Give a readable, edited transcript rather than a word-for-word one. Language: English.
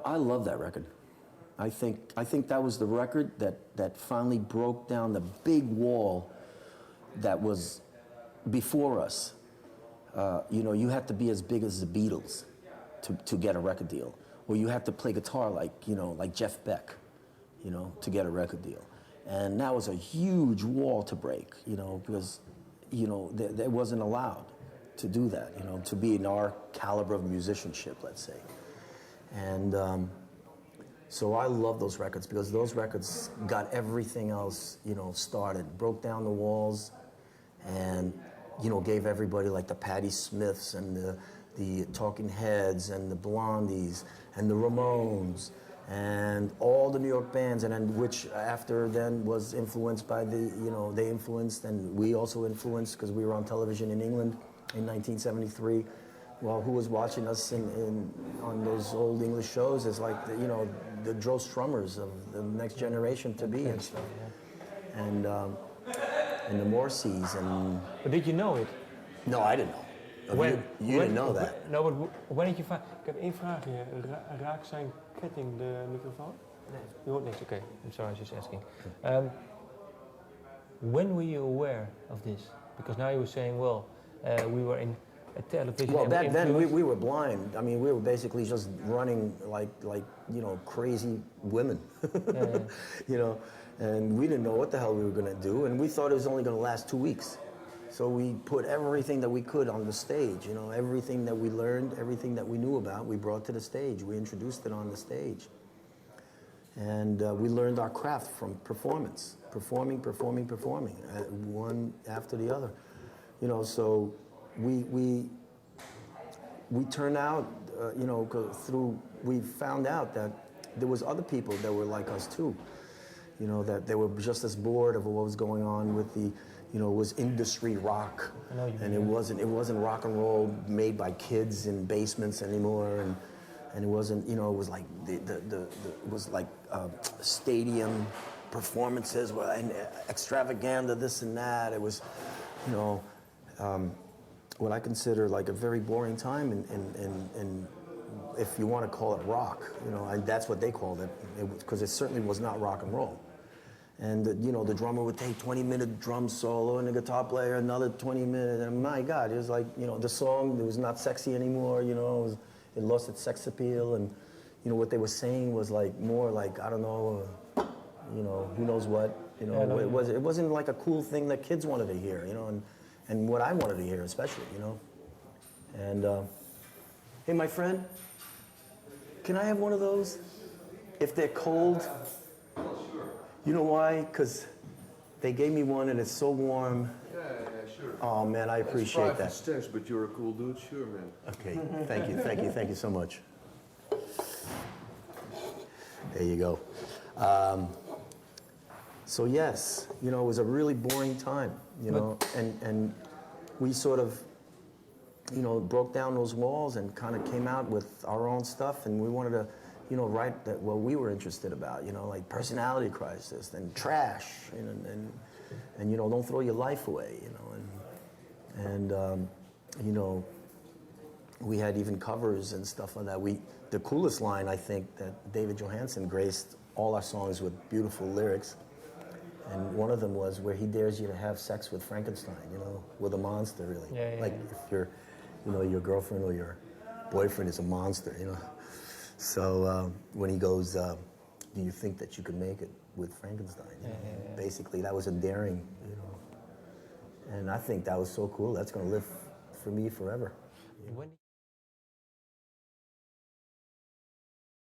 I love that record. I think that was the record that finally broke down the big wall that was before us. You know, you had to be as big as the Beatles to get a record deal, or you had to play guitar like Jeff Beck, you know, to get a record deal. And that was a huge wall to break, you know, because, you know, that wasn't allowed to do that, you know, to be in our caliber of musicianship, let's say. And so I love those records because those records got everything else, you know, started, broke down the walls, and, you know, gave everybody like the Patti Smiths and the Talking Heads and the Blondies and the Ramones and all the New York bands, and then which after then was influenced by the, you know, they influenced and we also influenced because we were on television in England in 1973. Well, who was watching us on those old English shows is like, you know, the Joe Strummers of the next generation to be and stuff. And the Morrisseys and... But did you know it? No, I didn't know. When, you didn't know that. No, but when did you find... Ik heb één vraagje. Raakt zijn ketting de microfoon? Nee. Je hoort niks, okay. I'm sorry, I was just asking. When were you aware of this? Because now you were saying, well, we were in a television... Well, back then we were blind. I mean, we were basically just running like you know, crazy women. Yeah. You know, and we didn't know what the hell we were going to do, and we thought it was only going to last 2 weeks. So we put everything that we could on the stage, you know, everything that we learned, everything that we knew about, we brought to the stage. We introduced it on the stage. And we learned our craft from performance, performing, one after the other. You know, so we turned out, you know, we found out that there was other people that were like us too. You know, that they were just as bored of what was going on with the, you know, it was industry rock, and it wasn't rock and roll made by kids in basements anymore, and it wasn't, you know, it was like it was like stadium performances and extravaganza, this and that. It was, you know, what I consider like a very boring time in if you want to call it rock, you know, and that's what they called it, because it certainly was not rock and roll. And you know, the drummer would take 20-minute drum solo, and the guitar player another 20 minutes. And my God, it was like, you know, the song, it was not sexy anymore. You know, it lost its sex appeal, and you know what they were saying was like more like, I don't know, you know, who knows what. You know, yeah, it wasn't like a cool thing that kids wanted to hear. You know, and what I wanted to hear especially. You know, and hey, my friend, can I have one of those? If they're cold. You know why? Because they gave me one and it's so warm. Yeah, sure. Oh man, I appreciate that. Stinks, but you're a cool dude, sure, man. Okay, thank you so much. There you go. So yes, you know, it was a really boring time, you know, and we sort of, you know, broke down those walls and kind of came out with our own stuff, and we wanted to, you know, write what we were interested about, you know, like personality crisis and trash, and you know, don't throw your life away, you know, and you know, we had even covers and stuff like that. The coolest line, I think, that David Johansen graced all our songs with beautiful lyrics, and one of them was where he dares you to have sex with Frankenstein, you know, with a monster, really. Yeah, like if your, you know, your girlfriend or your boyfriend is a monster, you know. So when he goes, do you think that you could make it with Frankenstein? You know? Basically, that was a daring, you know. And I think that was so cool. That's going to live for me forever.